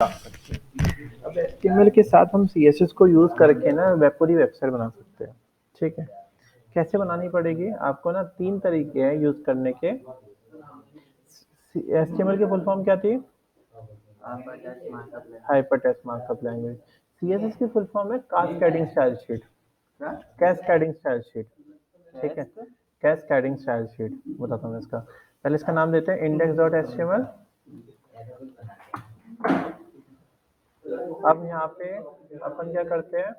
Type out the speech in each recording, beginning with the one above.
अब HTML के साथ हम CSS को यूज करके ना पूरी वेबसाइट बना सकते हैं। ठीक है, कैसे बनानी पड़ेगी आपको ना, 3 तरीके हैं यूज करने के। HTML की फुल फॉर्म क्या थी? Hypertext markup language. CSS की फुल फॉर्म है cascading style sheet. Cascading style sheet, ठीक है, कैस्केडिंग स्टाइल शीट बताता हूँ इसका। पहले इसका नाम देते हैं index.html। अब यहाँ पे अपन क्या करते हैं,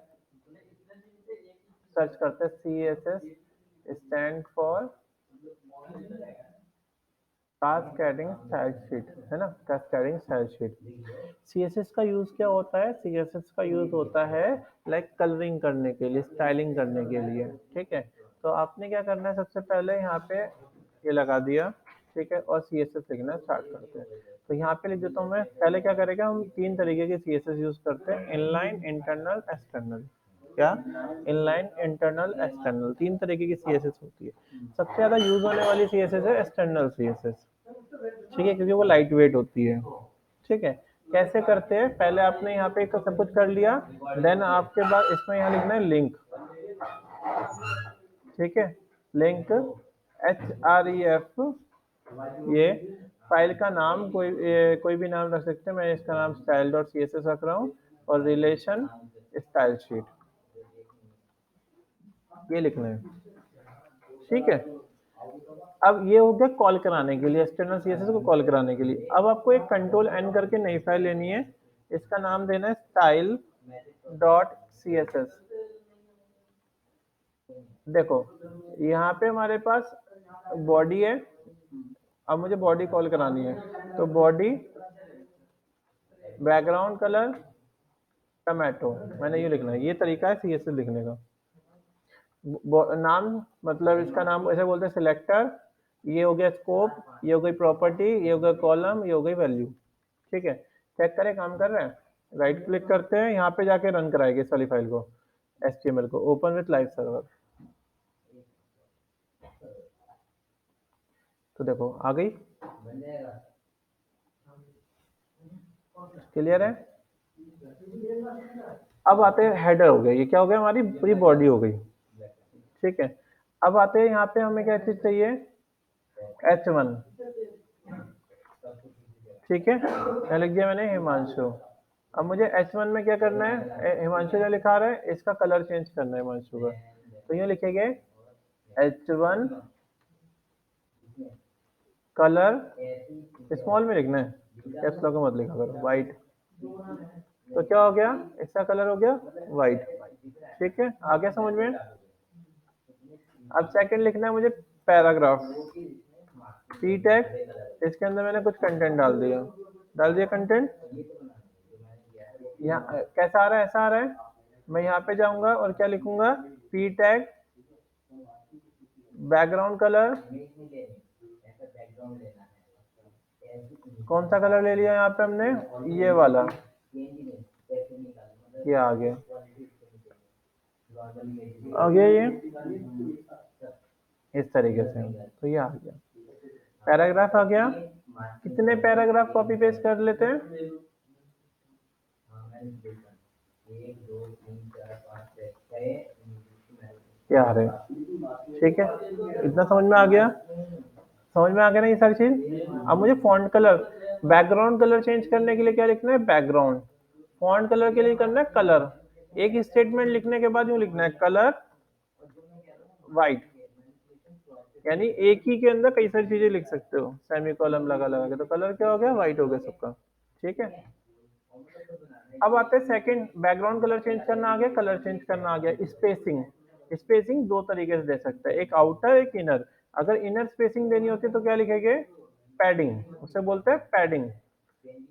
सर्च करते हैं CSS stand for cascading style sheet, है ना, कास्केडिंग स्टाइल शीट। CSS का यूज क्या होता है? CSS का यूज होता है लाइक कलरिंग करने के लिए, स्टाइलिंग करने के लिए। ठीक है, तो आपने क्या करना है, सबसे पहले यहाँ पे ये लगा दिया, ठीक है, और CSS लिखना स्टार्ट करते हैं। तो यहाँ पे लिख देता हूँ मैं। पहले क्या करेगा, हम 3 तरीके के CSS यूज करते हैं, इनलाइन, इंटरनल, एक्सटर्नल। क्या? इनलाइन, इंटरनल, एक्सटर्नल, 3 तरीके की CSS होती है। सबसे ज्यादा यूज होने वाली CSS है एक्सटर्नल CSS, ठीक है, क्योंकि वो लाइट वेट होती है। ठीक है, कैसे करते हैं, पहले आपने यहाँ पे सब कुछ कर लिया, देन आपके बाद इसमें यहाँ लिखना है लिंक। ठीक है, लिंक HREF, ये फाइल का नाम कोई भी नाम रख सकते हैं। मैं इसका नाम style.css रख रहा हूँ, और रिलेशन स्टाइल शीट, ये लिखना है। ठीक है, अब ये हो गया कॉल कराने के लिए, एक्सटर्नल CSS को कॉल कराने के लिए। अब आपको एक कंट्रोल N करके नई फाइल लेनी है, इसका नाम देना है style.css। देखो यहाँ पे हमारे पास बॉडी है, अब मुझे बॉडी कॉल करानी है, तो बॉडी बैकग्राउंड कलर टमाटो, मैंने ये लिखना है। ये तरीका है CSS लिखने का। नाम, मतलब इसका नाम ऐसे बोलते हैं सिलेक्टर, ये हो गया स्कोप, ये हो गई प्रॉपर्टी, ये हो गया कॉलम, ये हो गई वैल्यू। ठीक है, चेक करें काम कर रहे हैं। राइट क्लिक करते हैं, यहाँ पे जाके रन कराएंगे इस वाली फाइल को, HTML को, ओपन विथ लाइव सर्वर। तो देखो आ गई, क्लियर है। अब आते हैं हेडर, हो गया, ये क्या हो गया, हमारी पूरी बॉडी हो गई। ठीक है, अब आते हैं यहाँ पे हमें क्या चीज चाहिए, H1। ठीक है, क्या लिख दिया मैंने, हिमांशु। अब मुझे H1 में क्या करना है, हिमांशु जो लिखा रहा है इसका कलर चेंज करना है हिमांशु का, तो ये लिखेंगे H1 कलर, स्मॉल में लिखना है, कैप्स लॉक में मत लिखा करो, वाइट। तो क्या हो गया, इसका कलर हो गया वाइट। ठीक है, आ गया समझ में। अब सेकंड लिखना है मुझे पैराग्राफ, P टैग, इसके अंदर मैंने कुछ कंटेंट डाल दिया कंटेंट। यहाँ कैसा आ रहा है, ऐसा आ रहा है। मैं यहाँ पे जाऊंगा और क्या लिखूंगा, P टैग बैकग्राउंड कलर, कौन सा कलर ले लिया यहाँ पे हमने, ये वाला, ये आ गया, ये इस तरीके से, तो ये आ गया, पैराग्राफ आ गया। कितने पैराग्राफ कॉपी पेस्ट कर लेते हैं, क्या आ रहे हैं। ठीक है, इतना समझ में आ गया, समझ में आ गया ना ये सारी चीज। अब मुझे font colour, background colour change करने के लिए क्या लिखना है, बैकग्राउंड। फॉन्ट कलर के लिए करना है कलर। एक स्टेटमेंट लिखने के बाद यूं लिखना है कलर वाइट, यानी एक ही के अंदर कई सारी चीजें लिख सकते हो, सेमी कॉलम लगा लगा के, तो कलर क्या हो गया, वाइट हो गया सबका। ठीक है, अब आते हैं सेकंड, बैकग्राउंड कलर चेंज करना आ गया, कलर चेंज करना आ गया। स्पेसिंग, स्पेसिंग दो तरीके से दे सकते हैं, एक आउटर एक इनर। अगर इनर स्पेसिंग देनी होती है तो क्या लिखेंगे, पैडिंग, उसे बोलते हैं पैडिंग।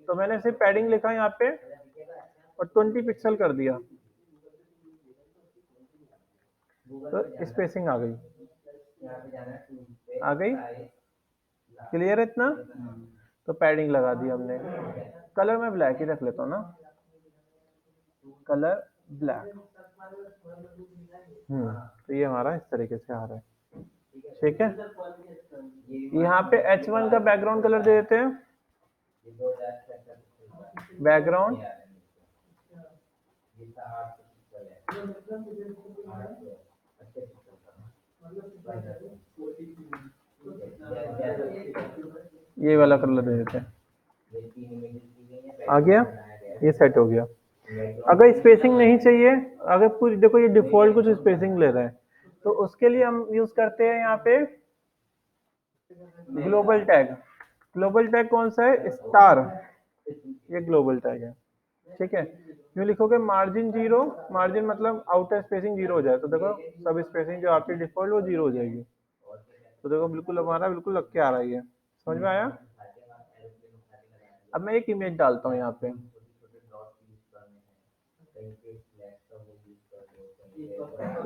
तो मैंने सिर्फ पैडिंग लिखा यहाँ पे और 20 पिक्सल कर दिया, तो स्पेसिंग आ गई, आ गई, क्लियर है इतना। तो पैडिंग लगा दी हमने। कलर मैं ब्लैक ही रख लेता हूँ ना, कलर ब्लैक। तो ये हमारा इस तरीके से आ रहा है। ठीक है, यहाँ पे H1 का बैकग्राउंड कलर दे देते हैं, बैकग्राउंड ये वाला कलर दे देते हैं, आ गया, ये सेट हो गया। अगर स्पेसिंग नहीं चाहिए, अगर कुछ देखो ये डिफॉल्ट कुछ स्पेसिंग ले रहा है, तो उसके लिए हम यूज करते हैं यहाँ पे ग्लोबल टैग। ग्लोबल टैग कौन सा है? स्टार, ये ग्लोबल टैग है, ठीक है। यूँ लिखोगे मार्जिन जीरो, मार्जिन मतलब आउटर स्पेसिंग जीरो हो जाए, तो देखो सब स्पेसिंग जो आपकी डिफॉल्ट वो जीरो हो जाएगी। तो देखो बिल्कुल हमारा बिल्कुल लग के आ रहा है, ये समझ में आया। अब मैं एक इमेज डालता हूँ यहाँ पे,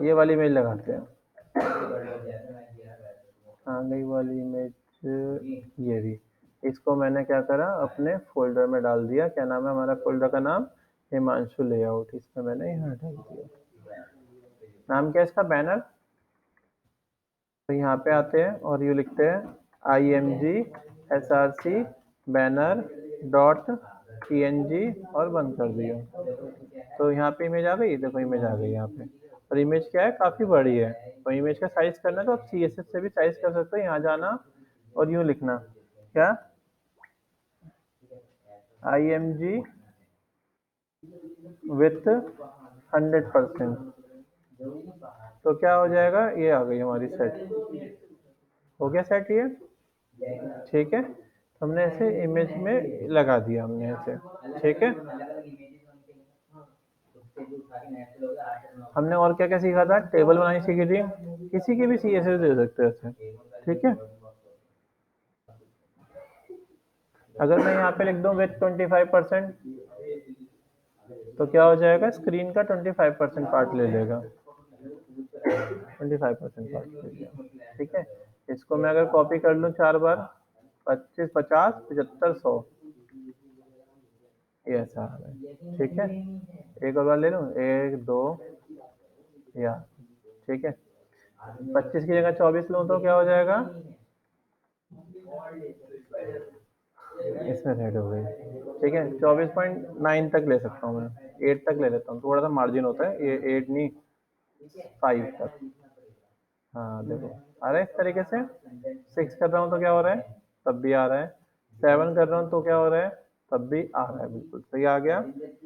ये वाली इमेज लगाते हैं, हाँ गई वाली इमेज, ये भी। इसको मैंने क्या करा, अपने फोल्डर में डाल दिया। क्या नाम है हमारा फोल्डर का नाम? हिमांशु लेआउट। इसमें मैंने यहाँ डाल दिया। नाम क्या है इसका? बैनर। तो यहाँ पे आते हैं और ये लिखते हैं IMG SRC banner dot PNG और बंद कर दिया। तो यहाँ पे इमेज आ गई, देखो इमेज आ गई यहाँ पे। और इमेज क्या है? काफ़ी बड़ी है। तो इमेज का साइज करना है तो आप CSS से भी साइज कर सकते हो। यहाँ जाना और यूँ लिखना क्या, IMG विथ 100%। तो क्या हो जाएगा? ये आ गई हमारी सेट, हो गया सेट ये, ठीक है। तो हमने ऐसे इमेज में लगा दिया हमने ऐसे, ठीक है। हमने और क्या क्या सीखा था? टेबल बनानी सीखी थी, किसी की भी CSS दे सकते हैं ऐसे, ठीक है। अगर मैं यहाँ पे लिख दूँ विथ 25%, तो क्या हो जाएगा? स्क्रीन का 25% पार्ट ले लेगा, 25% पार्ट ले लिया, ठीक है। इसको मैं अगर कॉपी कर लूँ 4 बार, 25, 50, 75, 100, ये ऐसा आ रहा है, ठीक है। एक और बार ले लूँ, 1 2 या, ठीक है। 25 की जगह 24 लूँ तो क्या हो जाएगा? इसमें सेट हो गई, ठीक है। 24.9 तक ले सकता हूँ मैं, 8 तक ले लेता हूँ, थोड़ा सा मार्जिन होता है, ये 8 नहीं 5 तक। हाँ देखो आ रहा है इस तरीके से। 6 कर रहा हूँ तो क्या हो रहा है? तब भी आ रहा है। 7 कर रहा हूँ तो क्या हो रहा है? तब भी आ रहा है, बिल्कुल सही आ गया।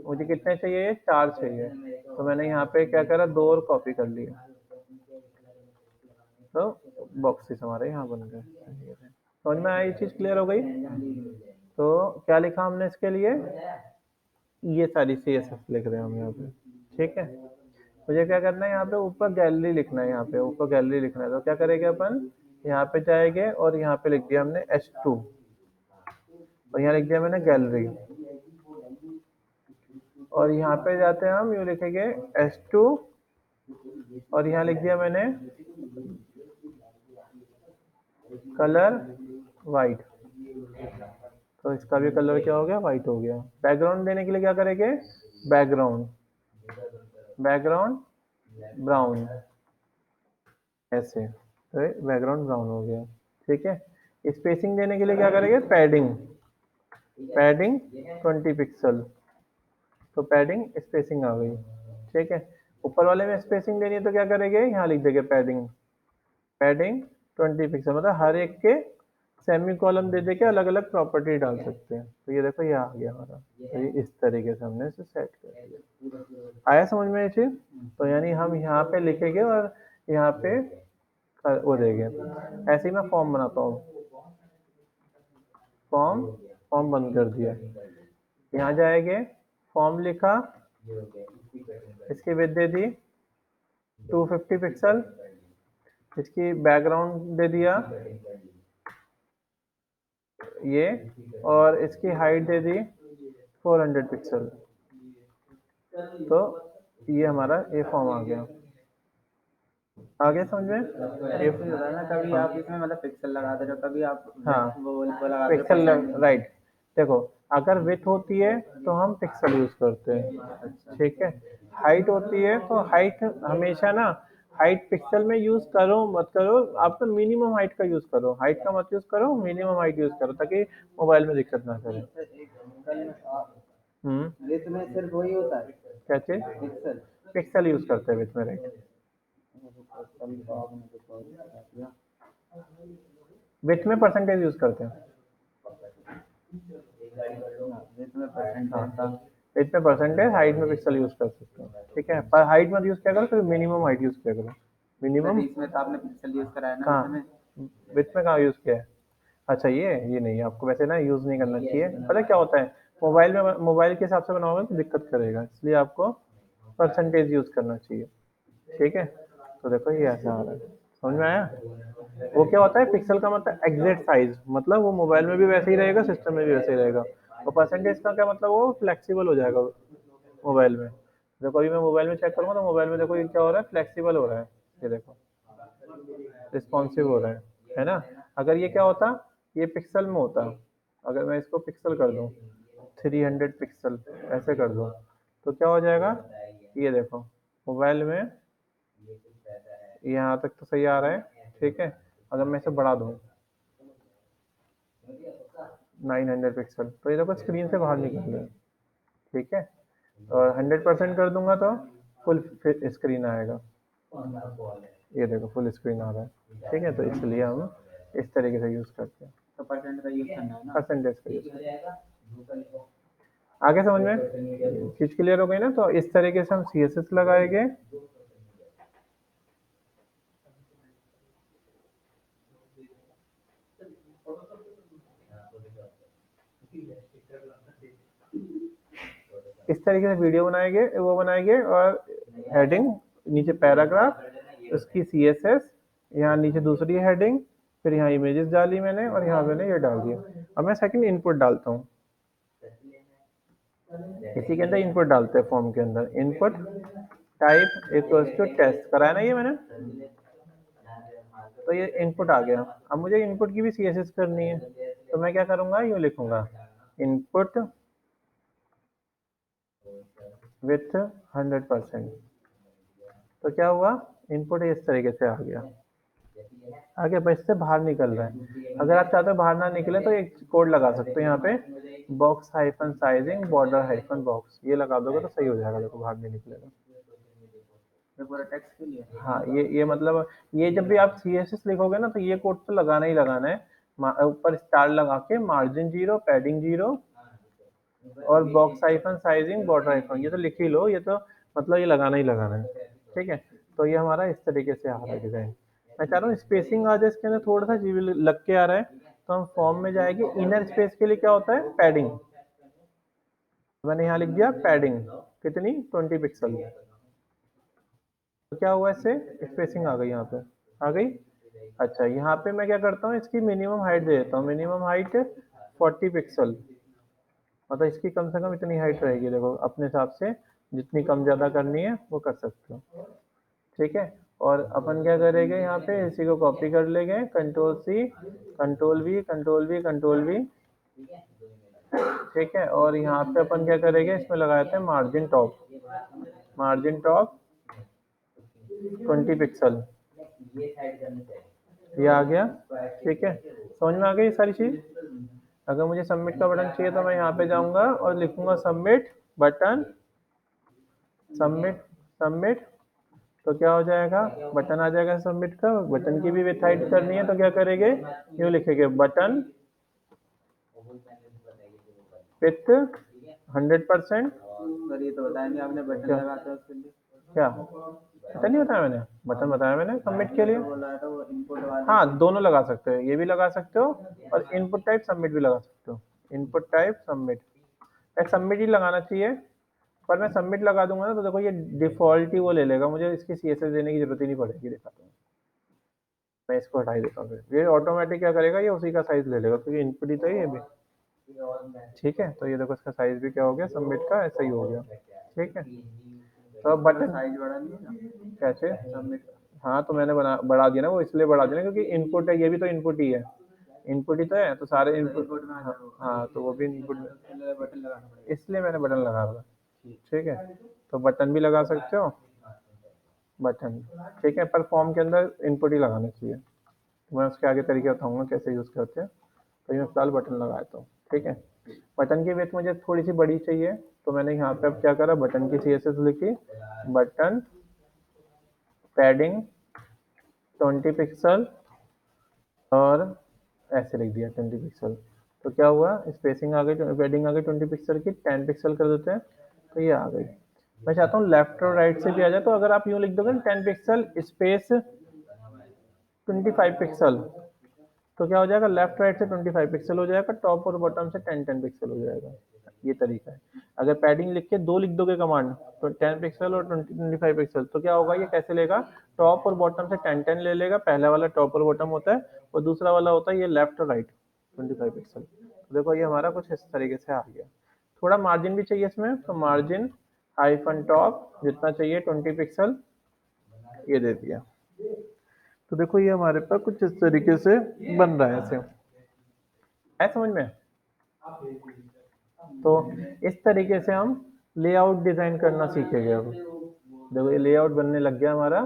मुझे कितने चाहिए? 4 चाहिए, तो मैंने यहाँ पे क्या करा, 2 और कॉपी कर लिए, तो बॉक्सेस हमारे यहाँ बन गए। समझ में आई? ये चीज़ क्लियर हो गई? तो क्या लिखा हमने इसके लिए? ये सारी CSS लिख रहे हैं हम यहाँ पे, ठीक है। मुझे क्या करना है, यहाँ पे ऊपर गैलरी लिखना है, यहाँ पे ऊपर गैलरी लिखना है। तो क्या करेंगे अपन, यहाँ पे जाएंगे और यहाँ पे लिख दिया हमने H2, और यहाँ लिख दिया मैंने गैलरी, और यहाँ पे जाते हैं हम, यूँ लिखेंगे H2, और यहाँ लिख दिया मैंने कलर वाइट। तो इसका भी कलर क्या हो गया? वाइट हो गया। बैकग्राउंड देने के लिए क्या करेंगे? बैकग्राउंड, बैकग्राउंड ब्राउन, ऐसे, तो बैकग्राउंड ब्राउन हो गया, ठीक है। स्पेसिंग देने के लिए क्या करेंगे? पैडिंग, पैडिंग 20 पिक्सल, तो पैडिंग स्पेसिंग आ गई, ठीक है। ऊपर वाले में स्पेसिंग देनी है तो क्या करेंगे? यहाँ लिख देंगे पैडिंग, पैडिंग 20 पिक्सल, मतलब हर एक के सेमी कॉलम दे दे के अलग अलग प्रॉपर्टी डाल सकते हैं। तो ये देखो ये आ गया हमारा, तो ये इस तरीके से हमने इसे सेट कर दिया। आया समझ में ये चीज़? तो यानी हम यहाँ पे लिखेंगे और यहाँ पे वो देंगे। ऐसे ही मैं फॉर्म बनाता हूँ, फॉर्म, फॉर्म बंद कर दिया। यहाँ जाएंगे, फॉर्म लिखा, इसकी विड्थ दे दी 250 पिक्सल, इसकी बैकग्राउंड दे दिया ये, और इसकी हाइट दे दी 400 पिक्सल। तो ये हमारा ये फॉर्म आ गया। आगे समझ में? ये कुछ होता है ना, कभी आप इसमें मतलब पिक्सल लगा दे रहे हो, कभी आप हाँ वो लगा दे रहे हो पिक्सल, percent। राइट। देखो अगर विथ होती है तो हम पिक्सल यूज करते हैं, ठीक है। हाइट होती है तो हाइट हमेशा ना, हाइट पिक्सल में यूज करो मत करो, आप तो मिनिमम हाइट का यूज करो, हाइट का मत यूज करो, मिनिमम हाइट यूज करो, ताकि मोबाइल में दिक्कत ना करे। विथ में सिर्फ वही होता है क्या चीज? पिक्सल। पिक्सल यूज करते हैं विथ में, राइट। विथ में परसेंटेज यूज करते हैं। विथ में परसेंटेज हाँ, था। विथ में परसेंटेज, हाइट में पिक्सल यूज कर सकते हो, ठीक है। पर हाइट मत यूज किया करो, फिर मिनिमम हाइट यूज किया करो, मिनिमम। इसमें तो आपने पिक्सल यूज कराया ना कहाँ? विथ में। विथ में कहाँ यूज किया है? अच्छा, ये नहीं, आपको वैसे ना यूज नहीं करना चाहिए। पता है क्या होता है, मोबाइल के हिसाब से बनाओगे तो दिक्कत करेगा, इसलिए आपको परसेंटेज यूज करना चाहिए, ठीक है। तो देखो ये ऐसा आ रहा है, समझ में आया? वो क्या होता है, पिक्सल का मतलब एग्जैक्ट साइज, मतलब वो मोबाइल में भी वैसे ही रहेगा, सिस्टम में भी वैसे ही रहेगा। और परसेंटेज का क्या मतलब, वो फ्लेक्सिबल हो जाएगा मोबाइल में। देखो अभी मैं मोबाइल में चेक करूंगा तो मोबाइल में देखो ये क्या हो रहा है, फ्लेक्सिबल हो रहा है, ये देखो रिस्पॉन्सिव हो रहा है ना। अगर ये क्या होता, ये पिक्सल में होता, अगर मैं इसको पिक्सल कर दूं 300 पिक्सल ऐसे कर दूं, तो क्या हो जाएगा, ये देखो मोबाइल में यहाँ तक तो सही आ रहा है, ठीक है। अगर मैं इसे बढ़ा दूं 900 पिक्सल, तो ये देखो स्क्रीन से बाहर निकल रहा है, ठीक है। और 100% कर दूंगा तो फुल स्क्रीन आएगा, ये देखो फुल स्क्रीन आ रहा है, ठीक है। तो इसलिए हम इस तरीके से यूज करते हैं, तो परसेंट का यूज करना है ना। परसेंटेज का यूज करते हैं। आगे समझ में चीज क्लियर हो गई ना। तो इस तरीके से हम CSS लगाएंगे। इस तरीके से वीडियो बनाएंगे, वो बनाएंगे, और हेडिंग नीचे पैराग्राफ, उसकी CSS, यहाँ नीचे दूसरी हेडिंग, फिर यहाँ इमेजेस डाली मैंने, और यहाँ मैंने ये डाल दिया। अब मैं सेकंड इनपुट डालता हूँ, इसी के अंदर इनपुट डालते हैं, फॉर्म के अंदर input type equals to test कराया ना ये मैंने। तो ये इनपुट आ गया। अब मुझे इनपुट की भी CSS करनी है, तो मैं क्या करूंगा, यूँ लिखूंगा इनपुट विथ 100%। तो क्या हुआ, इनपुट इस तरीके से आ गया, आगे बस से बाहर निकल रहा है। अगर आप चाहते हो बाहर ना निकले तो एक कोड लगा सकते हो यहाँ पे, box hyphen sizing border hyphen box, ये लगा दोगे तो सही हो जाएगा, देखो बाहर नहीं निकलेगा। ये पूरा टेक्स्ट के लिए। हाँ, ये मतलब ये जब भी आप CSS लिखोगे ना, तो ये कोड तो लगाना ही लगाना है। ऊपर स्टार लगा के मार्जिन 0, पैडिंग 0, और box hyphen sizing border hyphen, ये तो लिख ही लो, ये तो मतलब ये लगाना ही लगाना है, ठीक है। तो ये हमारा इस तरीके से आ रहा है डिजाइन। मैं चाह रहा हूँ स्पेसिंग आ जाए इसके अंदर, थोड़ा सा जीव लग के आ रहा है, तो हम फॉर्म में जाएंगे, इनर स्पेस के लिए क्या होता है, पैडिंग। मैंने यहाँ लिख दिया पैडिंग कितनी, 20 पिक्सल। तो क्या हुआ, इससे स्पेसिंग आ गई, यहाँ पे आ गई। अच्छा, यहाँ पे मैं क्या करता हूँ, इसकी मिनिमम हाइट दे देता हूँ, मिनिमम हाइट 40 पिक्सल, मतलब इसकी कम से कम इतनी हाइट रहेगी, देखो अपने हिसाब से जितनी कम ज़्यादा करनी है वो कर सकते हो, ठीक है। और अपन क्या करेंगे, यहाँ पे इसी को कॉपी कर लेंगे, control C, control V, control V, control V, ठीक है। और यहाँ पे अपन क्या करेंगे, इसमें लगाते हैं margin top, margin top 20 pixel, ये आ गया, ठीक है। समझ में आ गई सारी चीज़। अगर मुझे सबमिट का बटन चाहिए तो मैं यहाँ पे जाऊँगा और लिखूंगा सबमिट बटन, सबमिट, सबमिट। तो क्या हो जाएगा, बटन आ जाएगा सबमिट का। बटन की भी विथ हाइट करनी है तो क्या करेंगे, यूँ लिखेंगे बटन विथ 100%। सर ये तो बताएंगे आपने बटन क्या लगाते हो उसके लिए। क्या बटन नहीं बताया मैंने, बटन बताया मैंने सबमिट के लिए। बोला था वो इनपुट वाले। हाँ, दोनों लगा सकते हो, ये भी लगा सकते हो और इनपुट टाइप सबमिट भी लगा सकते हो, इनपुट टाइप सबमिट। सबमिट ही लगाना चाहिए, पर मैं सबमिट लगा दूंगा ना तो देखो ये डिफॉल्ट ही वो ले लेगा, मुझे इसकी CSS देने की जरूरत ही नहीं पड़ेगी। दिखाता हूँ, मैं इसको हटा ही देता हूँ, फिर ये ऑटोमेटिक क्या करेगा, ये उसी का साइज ले लेगा, क्योंकि इनपुट ही तो है ये भी, ठीक है। तो ये देखो इसका साइज भी क्या हो गया, सबमिट का ऐसा ही हो गया, ठीक है। तो अब बटन साइज बढ़ा दिया ना कैसे, सबमिट। हाँ तो मैंने बढ़ा दिया ना, वो इसलिए बढ़ा दिया ना क्योंकि इनपुट है, ये भी तो इनपुट ही है, इनपुट ही तो है, तो सारे इनपुट में आ हाँ, जाएगा। हाँ तो वो भी इनपुट में, बटन लगाना पड़ेगा। इसलिए मैंने बटन लगा रहा, ठीक है। तो बटन भी लगा सकते हो, बटन, ठीक है। पर फॉर्म के अंदर इनपुट ही लगाना चाहिए, तो मैं उसके आगे तरीके बताऊंगा कैसे यूज़ करते हैं। तो ये मैं फिलहाल बटन लगाता हूँ, ठीक है। बटन की विड्थ मुझे थोड़ी सी बड़ी चाहिए, तो मैंने यहाँ पे अब क्या करा, बटन की CSS लिखी, बटन पैडिंग 20 पिक्सल और ऐसे लिख दिया 20 पिक्सल। तो क्या हुआ, स्पेसिंग आ गई, पैडिंग आ गई 20 पिक्सल की, 10 पिक्सल कर देते हैं तो ये आ गई। मैं चाहता हूँ लेफ्ट और राइट से भी आ जाए, तो अगर आप यूँ लिख दोगे 10 पिक्सल स्पेस 25 पिक्सल, तो क्या हो जाएगा, लेफ्ट राइट से 25 पिक्सल हो जाएगा, टॉप और बॉटम से 10 पिक्सल हो जाएगा। ये तरीका है। अगर पैडिंग लिख के दो लिख दोगे कमांड, तो 10 पिक्सल और 25 पिक्सल, तो क्या होगा, ये कैसे लेगा, टॉप और बॉटम से 10 ले लेगा। पहला वाला टॉप और बॉटम होता है और दूसरा वाला होता है ये लेफ्ट और राइट 25 पिक्सल। तो देखो ये हमारा कुछ इस तरीके से आ गया। थोड़ा मार्जिन भी चाहिए इसमें, तो मार्जिन हाइफन टॉप जितना चाहिए 20 पिक्सल ये दे दिया। तो देखो ये हमारे पास कुछ इस तरीके से बन रहा है, ऐसे है समझ में। तो इस तरीके से हम लेआउट डिजाइन करना सीखेंगे। अब देखो ये लेआउट बनने लग गया हमारा।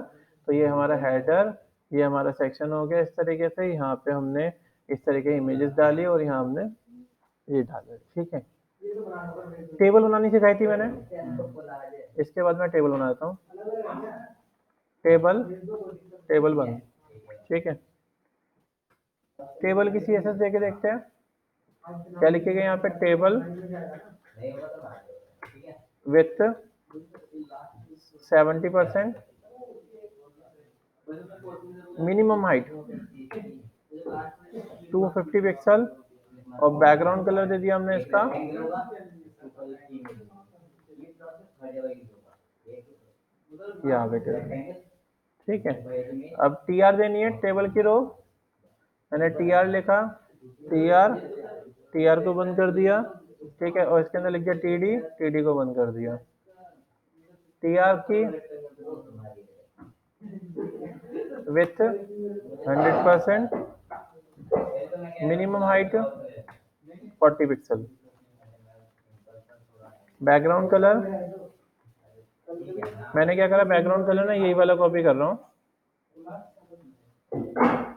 तो ये हमारा हेडर, ये हमारा सेक्शन हो गया। इस तरीके से यहाँ पे हमने इस तरीके की इमेजेस डाली और यहाँ हमने ये डाला, ठीक है। टेबल बनानी सिखाई थी मैंने, इसके बाद मैं टेबल बनाता हूँ। टेबल, टेबल बन, ठीक है। टेबल की CSS देके देखते हैं क्या लिखेगा यहाँ पे, table with 70% minimum height 250 pixel और बैकग्राउंड कलर दे दिया हमने इसका यहाँ पे टेबल, ठीक है। अब TR देनी है टेबल की रो, मैंने TR लिखा, TR को बंद कर दिया, ठीक है। और इसके अंदर लिख दिया TD को बंद कर दिया। TR की with 100%, minimum height 40 pixel, background colour मैंने क्या करा, बैकग्राउंड कलर ना यही वाला कॉपी कर रहा हूँ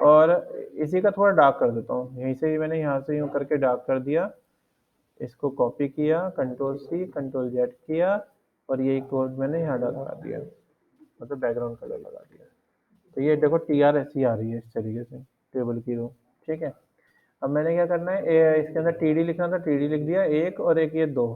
और इसी का थोड़ा डार्क कर देता हूँ। यहीं से भी मैंने यहाँ से यूँ करके डार्क कर दिया, इसको कॉपी किया, Ctrl+C Ctrl+Z किया और यही कोड मैंने यहाँ लगा दिया, मतलब बैकग्राउंड कलर लगा दिया। तो ये देखो TR ऐसी आ रही है इस तरीके से टेबल की रो, ठीक है। अब मैंने क्या करना है, इसके अंदर TD लिखना था, TD लिख दिया एक और एक ये दो।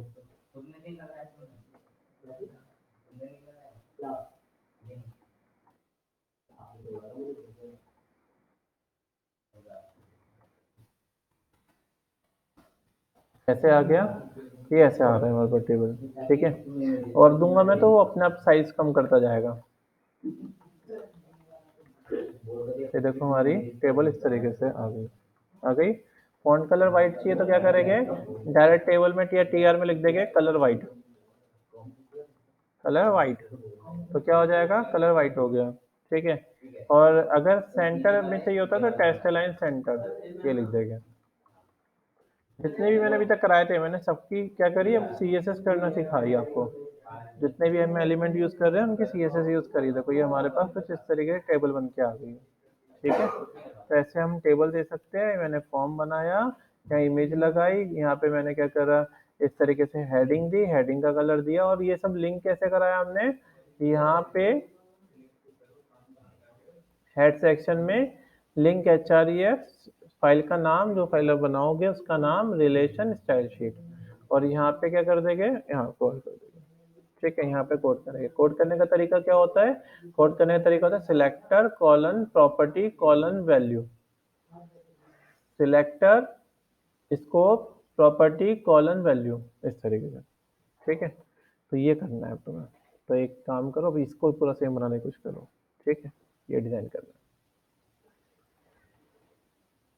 ऐसे आ गया, ये ऐसे आ रहा है हमारे पास टेबल, ठीक है। और दूंगा मैं तो वो अपने आप साइज कम करता जाएगा। ये देखो हमारी टेबल इस तरीके से आ गई। फॉन्ट कलर वाइट चाहिए तो क्या करेंगे, डायरेक्ट टेबल में या TR में लिख देंगे कलर वाइट, कलर वाइट, तो क्या हो जाएगा, कलर वाइट हो गया, ठीक है। और अगर सेंटर में चाहिए होता तो टेस्ट अलाइन सेंटर ये लिख देंगे। जितने भी मैंने अभी तक कराए थे मैंने सबकी क्या करी, अब CSS करना सिखाई आपको। जितने भी हम एलिमेंट यूज कर रहे हैं उनकी CSS यूज करी। देखो ये हमारे पास कुछ इस तरीके से टेबल बन के आ गई है, ठीक है। तो ऐसे हम टेबल दे सकते हैं। मैंने फॉर्म बनाया, यहाँ इमेज लगाई, यहाँ पे मैंने क्या करा, इस तरीके से हेडिंग दी, हेडिंग का कलर दिया। और ये सब लिंक कैसे कराया हमने, यहाँ पे हेड सेक्शन में लिंक HREF फाइल का नाम, जो फाइल आप बनाओगे उसका नाम, रिलेशन स्टाइल शीट, और यहाँ पे क्या कर देंगे, यहाँ कोड कर देंगे, ठीक है। यहाँ पे कोड करेंगे। कोड करने का तरीका क्या होता है, कोड करने का तरीका होता है selector colon property colon value, selector scope property colon value, इस तरीके से, ठीक है। तो ये करना है तुम्हें। तो एक काम करो, अभी इसको पूरा सेम बनाने की कोशिश करो, ठीक है। ये डिजाइन करना है।